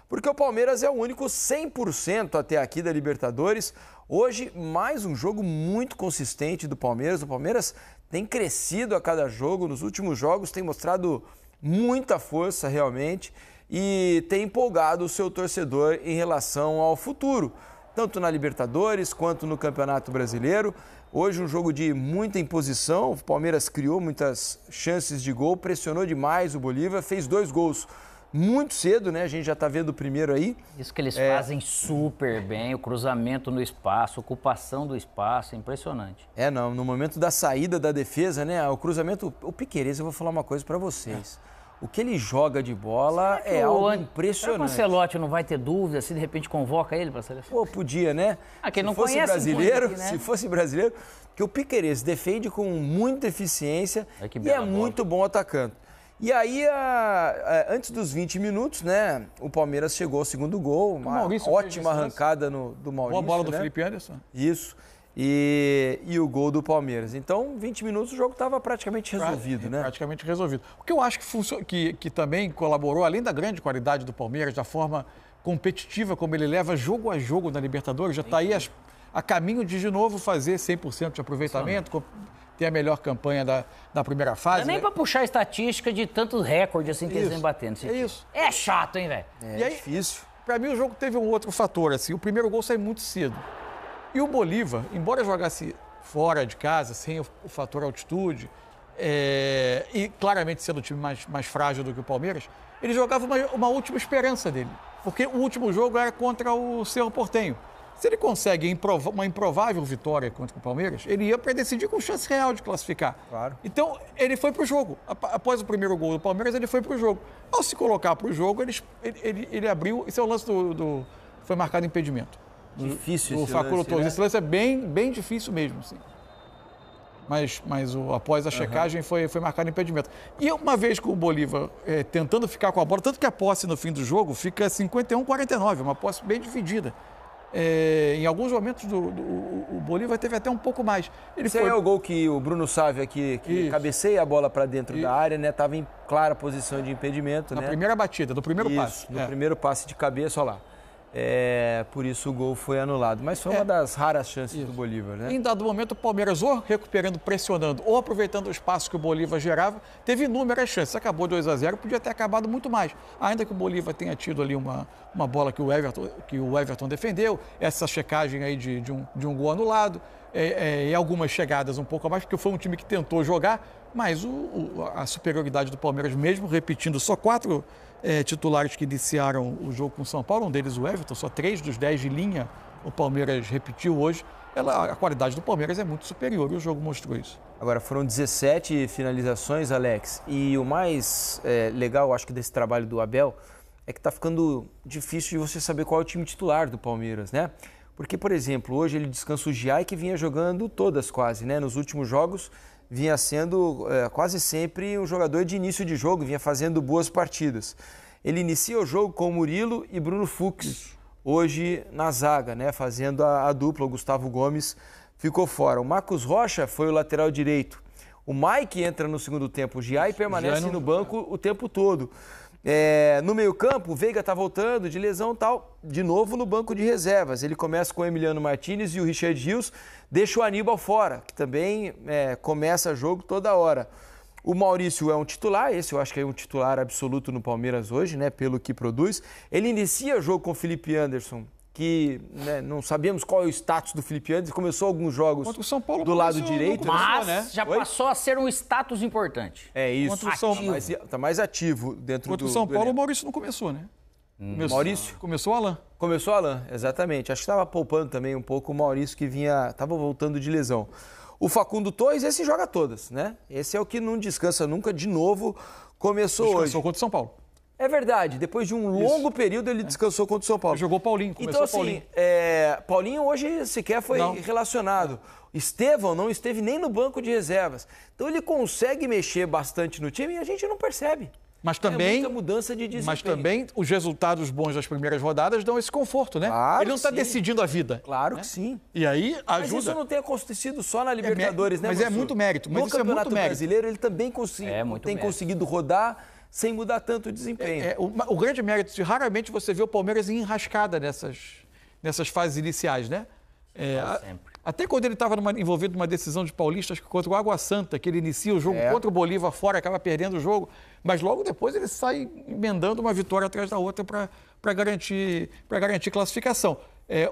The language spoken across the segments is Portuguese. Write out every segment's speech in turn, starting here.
porque o Palmeiras é o único 100% até aqui da Libertadores. Hoje, mais um jogo muito consistente do Palmeiras. O Palmeiras tem crescido a cada jogo, nos últimos jogos tem mostrado muita força realmente e tem empolgado o seu torcedor em relação ao futuro, tanto na Libertadores quanto no Campeonato Brasileiro. Hoje um jogo de muita imposição, o Palmeiras criou muitas chances de gol, pressionou demais o Bolívar, fez 2 gols muito cedo, né? A gente já está vendo o primeiro aí. Isso que eles fazem super bem, o cruzamento no espaço, ocupação do espaço, é impressionante. Não, no momento da saída da defesa, né? O cruzamento, o Piquerez, eu vou falar uma coisa para vocês. O que ele joga de bola é algo impressionante. O Ancelotti não vai ter dúvida se de repente convoca ele para a seleção? Pô, podia, né? Quem não se fosse conhece brasileiro, aqui, né? Se fosse brasileiro, que o Piquerez defende com muita eficiência e é muito bom atacando. E aí, antes dos 20 minutos, né, o Palmeiras chegou ao segundo gol, uma ótima arrancada do Maurício. Boa bola do né? Felipe Anderson. Isso. E o gol do Palmeiras. Então, 20 minutos o jogo estava praticamente resolvido, né? Praticamente resolvido. O que eu acho que também colaborou, além da grande qualidade do Palmeiras, da forma competitiva como ele leva jogo a jogo na Libertadores, já está aí a caminho de novo fazer 100% de aproveitamento, ter a melhor campanha da primeira fase. Não é nem para puxar a estatística de tantos recordes assim que eles vêm batendo. É isso. É chato, hein, velho? É difícil. Para mim, o jogo teve um outro fator. Assim, o primeiro gol saiu muito cedo. E o Bolívar, embora jogasse fora de casa, sem o fator altitude, e claramente sendo o time mais frágil do que o Palmeiras, ele jogava uma última esperança dele. Porque o último jogo era contra o Cerro Porteño. Se ele consegue uma improvável vitória contra o Palmeiras, ele ia para decidir com chance real de classificar. Claro. Então, ele foi para o jogo. Após o primeiro gol do Palmeiras, ele foi para o jogo. Ao se colocar para o jogo, ele abriu... Esse é o lance foi marcado impedimento. Difícil esse lance, né? Esse lance é bem difícil mesmo, assim. Mas após a checagem foi marcado impedimento. E uma vez com o Bolívar tentando ficar com a bola, tanto que a posse no fim do jogo fica 51-49, uma posse bem dividida. Em alguns momentos o Bolívar teve até um pouco mais. Esse é o gol que o Bruno Sávio aqui que cabeceia a bola para dentro da área, né? Estava em clara posição de impedimento, na né? primeira batida, do primeiro passe. No primeiro passe de cabeça, olha lá. Por isso o gol foi anulado. Mas foi uma das raras chances do Bolívar, né? Em dado momento, o Palmeiras ou recuperando, pressionando, ou aproveitando o espaço que o Bolívar gerava, teve inúmeras chances. Acabou 2-0, podia ter acabado muito mais. Ainda que o Bolívar tenha tido ali uma bola que o Everton defendeu, essa checagem aí de um gol anulado, e algumas chegadas um pouco a mais, porque foi um time que tentou jogar, mas a superioridade do Palmeiras, mesmo repetindo só 4 titulares que iniciaram o jogo com o São Paulo, um deles o Everton, só 3 dos 10 de linha o Palmeiras repetiu hoje. A qualidade do Palmeiras é muito superior e o jogo mostrou isso. Agora, foram 17 finalizações, Alex, e o mais legal, acho que desse trabalho do Abel, é que está ficando difícil de você saber qual é o time titular do Palmeiras, né? Porque, por exemplo, hoje ele descansa o Giai, que vinha jogando todas quase, né? Nos últimos jogos vinha sendo quase sempre um jogador de início de jogo, vinha fazendo boas partidas. Ele inicia o jogo com o Murilo e Bruno Fux, hoje na zaga, né, fazendo a dupla. O Gustavo Gomes ficou fora. O Marcos Rocha foi o lateral direito. O Mike entra no segundo tempo. O Giai permanece no banco o tempo todo. No meio-campo, o Veiga está voltando de lesão e tal, de novo no banco de reservas. Ele começa com o Emiliano Martínez e o Richard Rios, deixa o Aníbal fora, que também começa jogo toda hora. O Maurício é um titular, esse eu acho que é um titular absoluto no Palmeiras hoje, né, pelo que produz. Ele inicia o jogo com o Felipe Anderson, que não sabíamos qual é o status do Felipe Anderson, começou alguns jogos contra o São Paulo do lado direito. Mas já passou a ser um status importante. É isso, contra está mais ativo dentro contra o São Paulo, o Maurício não começou, né? Maurício? Começou o Alan. Começou o Alan, exatamente. Acho que estava poupando também um pouco o Maurício, que estava voltando de lesão. O Facundo Torres, esse joga todas, né? Esse é o que não descansa nunca, de novo, começou hoje. Descansou contra o São Paulo. É verdade, depois de um longo período ele descansou contra o São Paulo. Jogou Paulinho, começou então, Paulinho. Paulinho hoje sequer foi relacionado. Estevão não esteve nem no banco de reservas. Então ele consegue mexer bastante no time e a gente não percebe. Mas também, muita mudança de desempenho. Mas também os resultados bons das primeiras rodadas dão esse conforto, né? Claro, ele não está decidindo a vida. Claro que sim. E aí ajuda. Mas isso não tem acontecido só na Libertadores, né, Mas Mansur? É muito mérito. Mas no isso Campeonato é muito mérito. Brasileiro ele também tem conseguido rodar, sem mudar tanto o desempenho. O grande mérito de raramente você vê o Palmeiras em enrascada nessas fases iniciais, né? Sempre. Até quando ele estava envolvido numa decisão de Paulista, acho que contra o Água Santa, que ele inicia o jogo contra o Bolívar fora, acaba perdendo o jogo, mas logo depois ele sai emendando uma vitória atrás da outra para garantir classificação.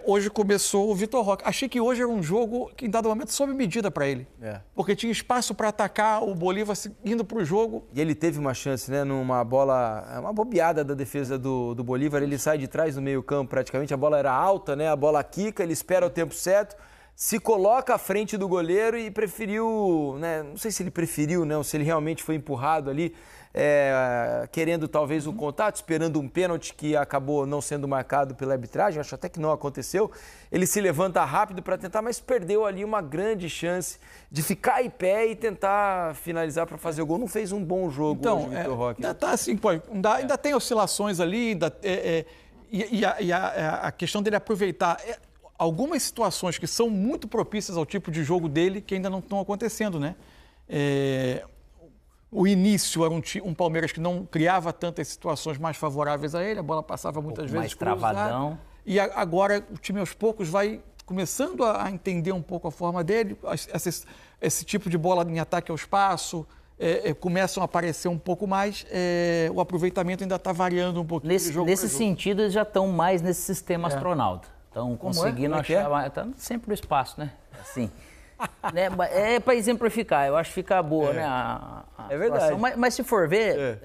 Hoje começou o Vitor Roque. Achei que hoje era um jogo que, em dado momento, sob medida para ele. Porque tinha espaço para atacar o Bolívar indo para o jogo. E ele teve uma chance, né? Numa bola, uma bobeada da defesa do Bolívar. Ele sai de trás do meio-campo praticamente. A bola era alta, né? A bola quica, ele espera o tempo certo, se coloca à frente do goleiro e preferiu, né? Não sei se ele preferiu, né? Ou se ele realmente foi empurrado ali. Querendo talvez um contato, esperando um pênalti que acabou não sendo marcado pela arbitragem, acho até que não aconteceu. Ele se levanta rápido para tentar, mas perdeu ali uma grande chance de ficar em pé e tentar finalizar para fazer o gol. Não fez um bom jogo hoje, o Vitor Roque. Ainda tá assim, ainda tem oscilações ali, a questão dele aproveitar algumas situações que são muito propícias ao tipo de jogo dele que ainda não estão acontecendo, né? O início era um Palmeiras que não criava tantas situações mais favoráveis a ele, a bola passava muitas vezes mais travadão. E agora o time aos poucos vai começando a entender um pouco a forma dele, esse tipo de bola em ataque ao espaço, começam a aparecer um pouco mais, o aproveitamento ainda está variando um pouquinho. Nesse sentido, eles já estão mais nesse sistema astronauta. Estão conseguindo achar... Tá sempre no espaço, né? Assim... É para exemplificar, eu acho que fica boa, né? É verdade. Mas se for ver,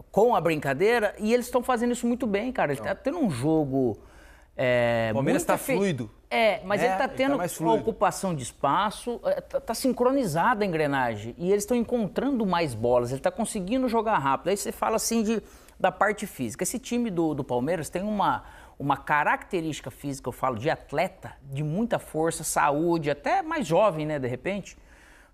com a brincadeira, e eles estão fazendo isso muito bem, cara. Ele está tendo um jogo. O Palmeiras está fluido. Mas ele está tendo uma ocupação de espaço, está sincronizada a engrenagem. E eles estão encontrando mais bolas, ele está conseguindo jogar rápido. Aí você fala assim da parte física. Esse time do Palmeiras tem uma característica física, eu falo, de atleta, de muita força, saúde, até mais jovem, né, de repente,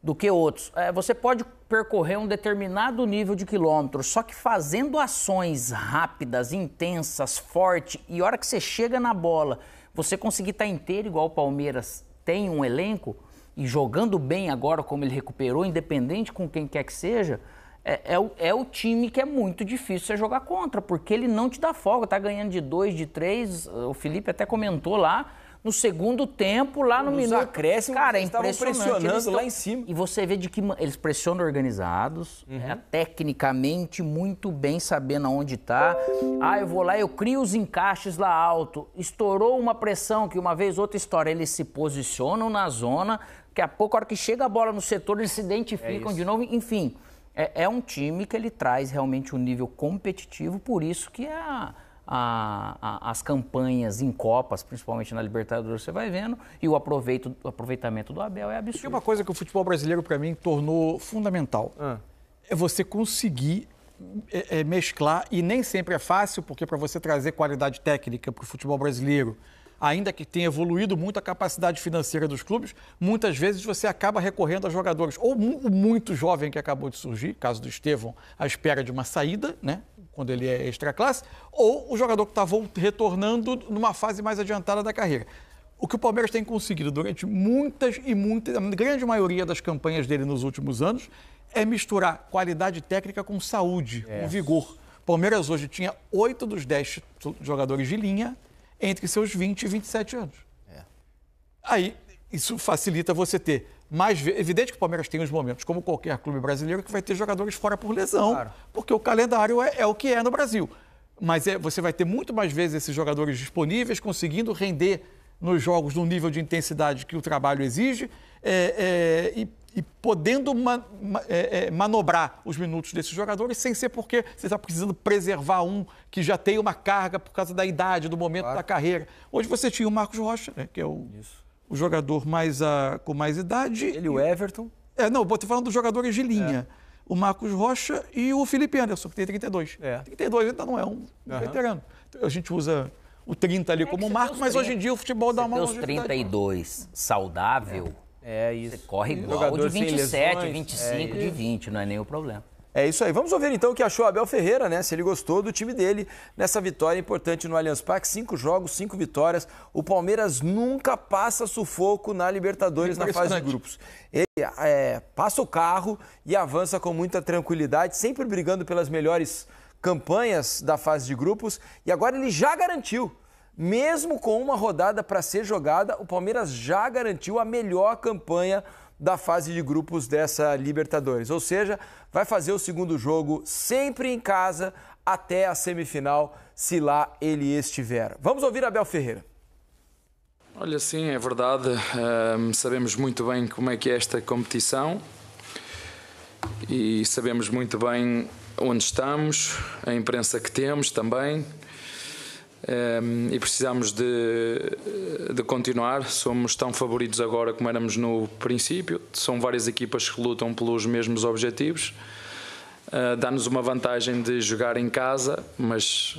do que outros. Você pode percorrer um determinado nível de quilômetros, só que fazendo ações rápidas, intensas, fortes, e a hora que você chega na bola, você conseguir estar inteiro, igual o Palmeiras tem um elenco, e jogando bem agora, como ele recuperou, independente com quem quer que seja, é o time que é muito difícil você jogar contra, porque ele não te dá folga, tá ganhando de 2, de 3, o Felipe até comentou lá, no segundo tempo, lá no minuto. Acréscimos, cara, é estavam pressionando lá em cima. E você vê de que eles pressionam organizados, tecnicamente muito bem, sabendo aonde tá. Eu vou lá, eu crio os encaixes lá alto, estourou uma pressão que uma vez outra história, eles se posicionam na zona, daqui a pouco, a hora que chega a bola no setor, eles se identificam de novo, enfim... É um time que ele traz realmente um nível competitivo, por isso que as campanhas em Copas, principalmente na Libertadores, você vai vendo, e o aproveitamento do Abel é absurdo. E uma coisa que o futebol brasileiro, para mim, tornou fundamental é você conseguir mesclar, e nem sempre é fácil, porque para você trazer qualidade técnica para o futebol brasileiro, ainda que tenha evoluído muito a capacidade financeira dos clubes, muitas vezes você acaba recorrendo a jogadores, ou muito jovem que acabou de surgir, caso do Estevão, à espera de uma saída, né, quando ele é extra-classe, ou o jogador que está retornando numa fase mais adiantada da carreira. O que o Palmeiras tem conseguido durante a grande maioria das campanhas dele nos últimos anos, é misturar qualidade técnica com saúde, com vigor. O Palmeiras hoje tinha 8 dos 10 jogadores de linha, entre seus 20 e 27 anos. Aí, isso facilita você ter mais... Evidente que o Palmeiras tem uns momentos, como qualquer clube brasileiro, que vai ter jogadores fora por lesão, porque o calendário é o que é no Brasil. Mas você vai ter muito mais vezes esses jogadores disponíveis, conseguindo render nos jogos num nível de intensidade que o trabalho exige e podendo manobrar os minutos desses jogadores sem ser porque você está precisando preservar um que já tem uma carga por causa da idade, do momento da carreira. Hoje você tinha o Marcos Rocha, né, que é o jogador com mais idade. Ele e o Everton. Estou falando dos jogadores de linha. O Marcos Rocha e o Felipe Anderson, que tem 32. 32 ainda não é um veterano. A gente usa o 30 ali como marco, mas hoje em dia o futebol dá uma longevidade. Os 32 saudável... Isso. Você corre igual de 27, 25, de 20, não é nem o problema. É isso aí. Vamos ouvir então o que achou Abel Ferreira, né? Se ele gostou do time dele nessa vitória importante no Allianz Parque. 5 jogos, 5 vitórias. O Palmeiras nunca passa sufoco na Libertadores na fase de grupos. Ele passa o carro e avança com muita tranquilidade, sempre brigando pelas melhores campanhas da fase de grupos. E agora ele já garantiu, mesmo com uma rodada para ser jogada, o Palmeiras já garantiu a melhor campanha da fase de grupos dessa Libertadores. Ou seja, vai fazer o segundo jogo sempre em casa até a semifinal, se lá ele estiver. Vamos ouvir Abel Ferreira. Olha, sim, é verdade. Sabemos muito bem como é que é esta competição e sabemos muito bem onde estamos, a imprensa que temos também. E precisamos de continuar. Somos tão favoritos agora como éramos no princípio. São várias equipas que lutam pelos mesmos objetivos. Dá-nos uma vantagem de jogar em casa, mas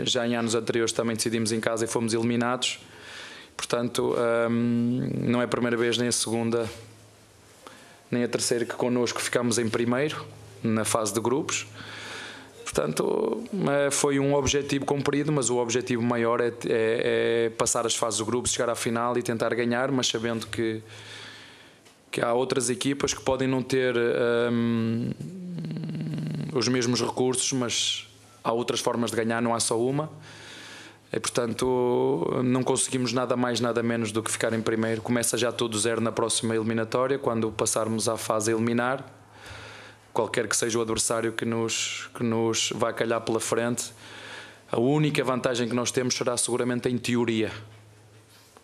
já em anos anteriores também decidimos em casa e fomos eliminados. Portanto, não é a primeira vez, nem a segunda, nem a terceira que connosco ficamos em primeiro na fase de grupos. Portanto, foi um objetivo cumprido, mas o objetivo maior é passar as fases do grupo, chegar à final e tentar ganhar, mas sabendo que há outras equipas que podem não ter os mesmos recursos, mas há outras formas de ganhar, não há só uma. E, portanto, não conseguimos nada mais, nada menos do que ficar em primeiro. Começa já todo zero na próxima eliminatória, quando passarmos à fase a eliminar. Qualquer que seja o adversário que nos vai calhar pela frente, a única vantagem que nós temos será seguramente em teoria.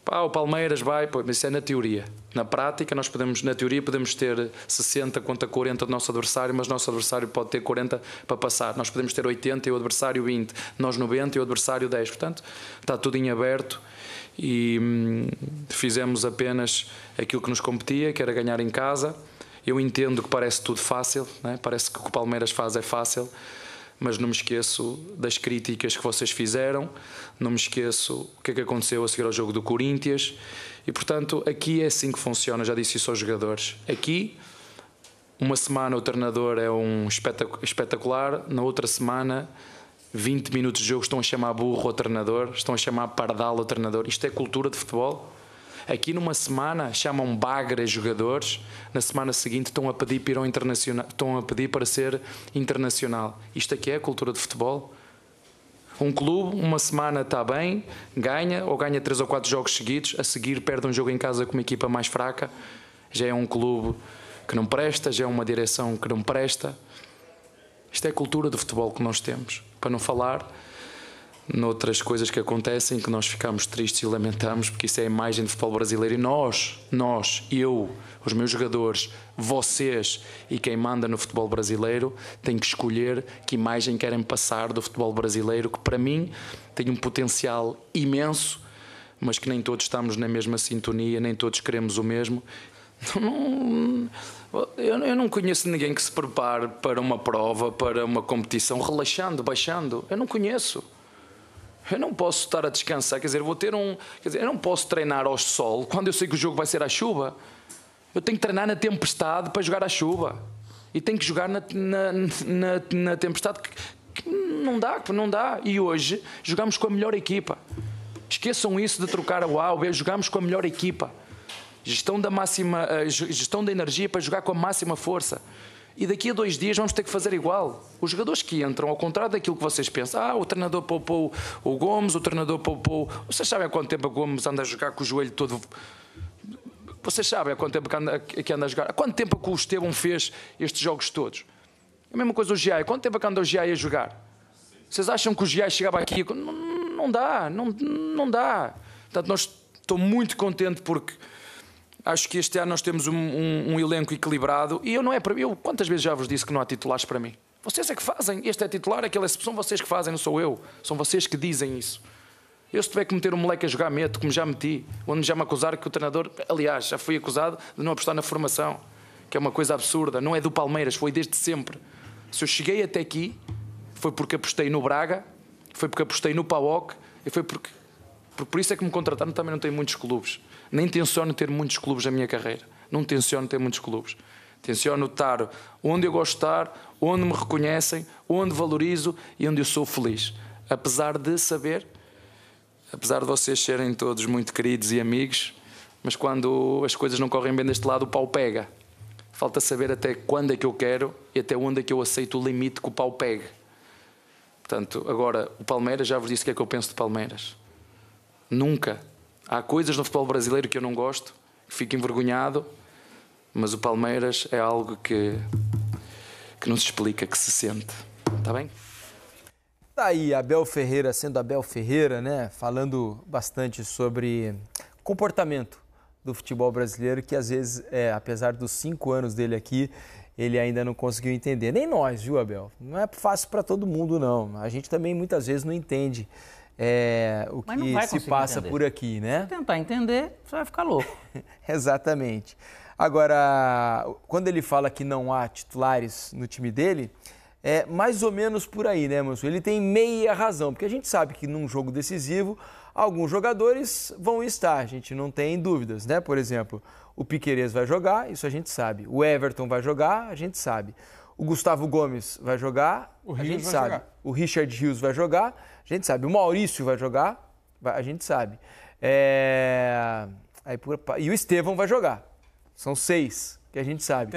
O Palmeiras vai, mas isso é na teoria. Na prática, na teoria podemos ter 60 contra 40 do nosso adversário, mas o nosso adversário pode ter 40 para passar. Nós podemos ter 80 e o adversário 20, nós 90 e o adversário 10. Portanto, está tudo em aberto e fizemos apenas aquilo que nos competia, que era ganhar em casa. Eu entendo que parece tudo fácil, né? Parece que o que o Palmeiras faz é fácil, mas não me esqueço das críticas que vocês fizeram, não me esqueço o que é que aconteceu a seguir ao jogo do Corinthians e, portanto, aqui é assim que funciona, já disse isso aos jogadores. Aqui, uma semana o treinador é um espetacular, na outra semana, 20 minutos de jogo estão a chamar burro ao treinador, estão a chamar pardal ao treinador. Isto é cultura de futebol. Aqui numa semana chamam bagre a jogadores, na semana seguinte estão a pedir para ir ao internacional, estão a pedir para ser internacional. Isto aqui é a cultura de futebol. Um clube, uma semana está bem, ganha 3 ou 4 jogos seguidos, a seguir perde um jogo em casa com uma equipa mais fraca, já é um clube que não presta, já é uma direção que não presta. Isto é a cultura de futebol que nós temos, para não falar noutras coisas que acontecem que nós ficamos tristes e lamentamos, porque isso é a imagem do futebol brasileiro e nós, eu, os meus jogadores, vocês e quem manda no futebol brasileiro têm que escolher que imagem querem passar do futebol brasileiro, que para mim tem um potencial imenso, mas que nem todos estamos na mesma sintonia, nem todos queremos o mesmo. Eu não conheço ninguém que se prepare para uma prova, para uma competição, relaxando, baixando. Eu não conheço. Eu não posso estar a descansar, eu não posso treinar ao sol quando eu sei que o jogo vai ser à chuva. Eu tenho que treinar na tempestade para jogar à chuva. E tenho que jogar na tempestade que não dá. E hoje jogamos com a melhor equipa. Esqueçam isso de trocar a A ou B, jogamos com a melhor equipa. Gestão da energia para jogar com a máxima força. E daqui a 2 dias vamos ter que fazer igual. Os jogadores que entram, ao contrário daquilo que vocês pensam, o treinador poupou o Gomes, o treinador poupou... Vocês sabem há quanto tempo o Gomes anda a jogar com o joelho todo... Vocês sabem há quanto tempo que anda a jogar? Há quanto tempo que o Estevão fez estes jogos todos? É a mesma coisa o Giai. Quanto tempo que anda o Giai a jogar? Vocês acham que o Giai chegava aqui? Não dá. Portanto, estou muito contente porque... Acho que este ano nós temos um elenco equilibrado e eu quantas vezes já vos disse que não há titulares para mim? Vocês é que fazem, este é titular, aquele são vocês que fazem, não sou eu. São vocês que dizem isso. Eu se tiver que meter um moleque a jogar, meto, como já meti. Onde já me acusaram que o treinador, aliás, já fui acusado de não apostar na formação, que é uma coisa absurda. Não é do Palmeiras, foi desde sempre. Se eu cheguei até aqui, foi porque apostei no Braga, foi porque apostei no PAOK e foi porque por isso é que me contrataram. Também não tenho muitos clubes. Nem tenciono ter muitos clubes na minha carreira. Não tenciono ter muitos clubes. Tenciono estar onde eu gosto de estar, onde me reconhecem, onde valorizo e onde eu sou feliz. Apesar de saber, apesar de vocês serem todos muito queridos e amigos, mas quando as coisas não correm bem deste lado, o pau pega. Falta saber até quando é que eu quero e até onde é que eu aceito o limite que o pau pegue. Portanto, agora, o Palmeiras, já vos disse o que é que eu penso de Palmeiras. Nunca. Há coisas no futebol brasileiro que eu não gosto, que fico envergonhado, mas o Palmeiras é algo que não se explica, que se sente. Está bem? Tá aí Abel Ferreira sendo Abel Ferreira, né? Falando bastante sobre comportamento do futebol brasileiro, que às vezes, apesar dos 5 anos dele aqui, ele ainda não conseguiu entender. Nem nós, viu, Abel? Não é fácil para todo mundo, não. A gente também muitas vezes não entende o que se passa por aqui, né? Se tentar entender, você vai ficar louco. Exatamente. Agora, quando ele fala que não há titulares no time dele, é mais ou menos por aí, né, Manso? Ele tem meia razão, porque a gente sabe que num jogo decisivo, alguns jogadores vão estar, a gente não tem dúvidas, né? Por exemplo, o Piquerez vai jogar, isso a gente sabe. O Everton vai jogar, a gente sabe. O Gustavo Gomes vai jogar, a gente sabe. O Richard Rios vai jogar, a gente sabe. O Maurício vai jogar, a gente sabe. E o Estevão vai jogar. São 6 que a gente sabe.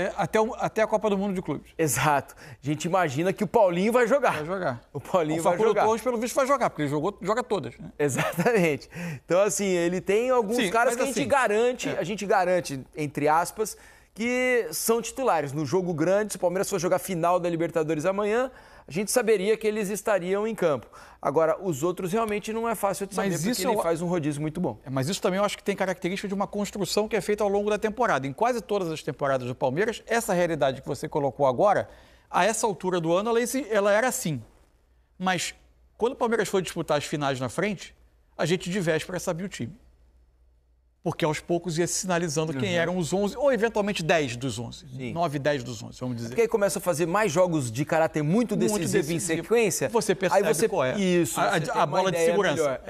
Até a Copa do Mundo de Clubes. Exato. A gente imagina que o Paulinho vai jogar. Vai jogar. O Paulinho vai jogar. O Torres, pelo visto, vai jogar, porque ele joga todas. Né? Exatamente. Então, assim, ele tem alguns caras que a gente garante, entre aspas, que são titulares. No jogo grande, se o Palmeiras for jogar final da Libertadores amanhã, a gente saberia que eles estariam em campo. Agora, os outros realmente não é fácil de saber, porque ele faz um rodízio muito bom. Mas isso também eu acho que tem característica de uma construção que é feita ao longo da temporada. Em quase todas as temporadas do Palmeiras, essa realidade que você colocou agora, a essa altura do ano, ela era assim. Mas quando o Palmeiras foi disputar as finais na frente, a gente de véspera sabia o time. Porque aos poucos ia se sinalizando quem eram os 11, ou eventualmente 10 dos 11. Sim. 9, 10 dos 11, vamos dizer. Porque aí começa a fazer mais jogos de caráter muito decisivo em sequência. Você percebe qual é. Isso, a bola de segurança.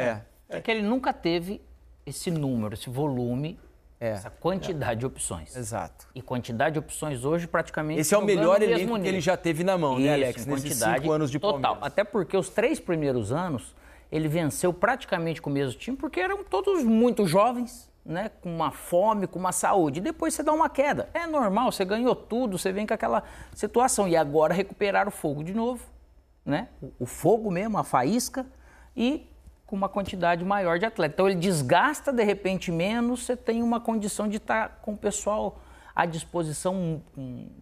É que ele nunca teve esse número, esse volume, essa quantidade de opções. Exato. E quantidade de opções hoje praticamente... Esse é o melhor elenco que ele já teve na mão, né, Alex? Nesses 5 anos de Palmeiras. Total. Até porque os 3 primeiros anos, ele venceu praticamente com o mesmo time, porque eram todos muito jovens, né, com uma fome, com uma saúde. E depois você dá uma queda. É normal, você ganhou tudo, você vem com aquela situação. E agora recuperar o fogo de novo, né? O fogo mesmo, a faísca, e com uma quantidade maior de atletas. Então ele desgasta, de repente, menos, você tem uma condição de estar com o pessoal à disposição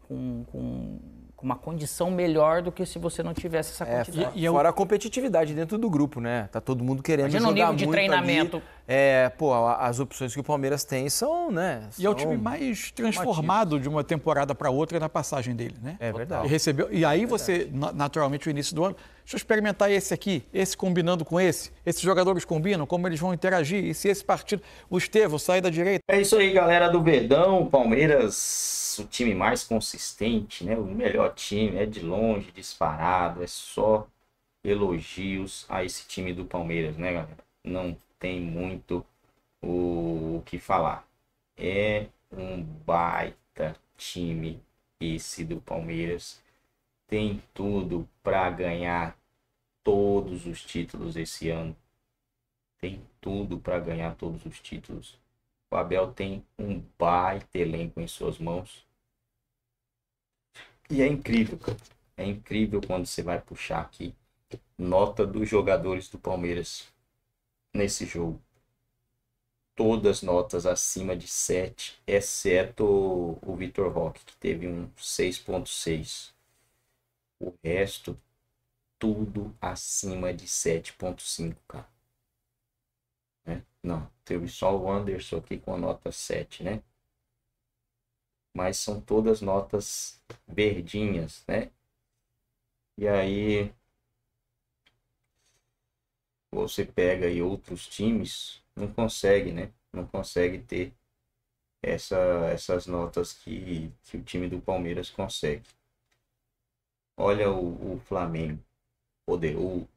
com uma condição melhor do que se você não tivesse essa quantidade. Fora a competitividade dentro do grupo, né? Tá todo mundo querendo jogar muito. No nível de treinamento. As opções que o Palmeiras tem são, né? E é o time mais transformado de uma temporada para outra na passagem dele, né? É verdade. E aí você, naturalmente, o início do ano, deixa eu experimentar esse aqui, esse combinando com esse, esses jogadores combinam, como eles vão interagir, e se esse partido, o Estevão sair da direita. É isso aí, galera do Verdão, Palmeiras, o time mais consistente, né? O melhor time, é de longe, disparado, é só elogios a esse time do Palmeiras, né, galera? Não tem muito o que falar. É um baita time esse do Palmeiras. Tem tudo para ganhar todos os títulos esse ano. Tem tudo para ganhar todos os títulos. O Abel tem um baita elenco em suas mãos. E é incrível, cara. É incrível quando você vai puxar aqui nota dos jogadores do Palmeiras nesse jogo. Todas notas acima de 7, exceto o Vitor Roque, que teve um 6.6. O resto, tudo acima de 7.5, cara. Não, teve só o Anderson aqui com a nota 7, né? Mas são todas notas verdinhas, né? E aí você pega aí outros times, não consegue, né? Não consegue ter essas notas que o time do Palmeiras consegue. Olha o Flamengo, poderoso,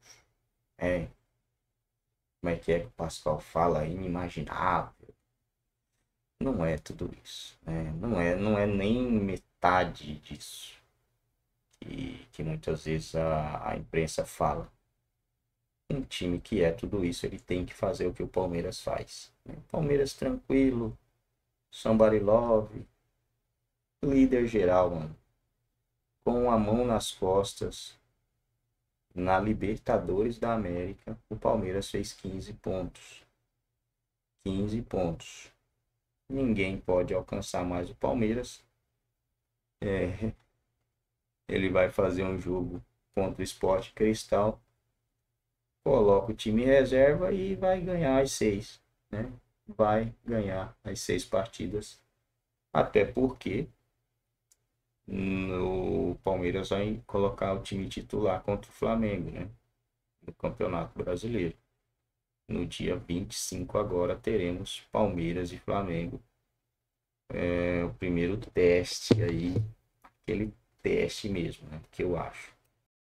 como é que o Pascal fala? Inimaginável. Não é tudo isso, né? Não é nem vontade disso. Que muitas vezes a imprensa fala. Um time que é tudo isso, ele tem que fazer o que o Palmeiras faz. Palmeiras tranquilo, somebody love, líder geral, mano. Com a mão nas costas, na Libertadores da América, o Palmeiras fez 15 pontos. 15 pontos. Ninguém pode alcançar mais o Palmeiras. Ele vai fazer um jogo contra o Sport Cristal, coloca o time reserva e vai ganhar as 6, né? Vai ganhar as 6 partidas. Até porque o Palmeiras vai colocar o time titular contra o Flamengo, né? No Campeonato Brasileiro. No dia 25 agora teremos Palmeiras e Flamengo. O primeiro teste aí, aquele teste mesmo, né? Que eu acho.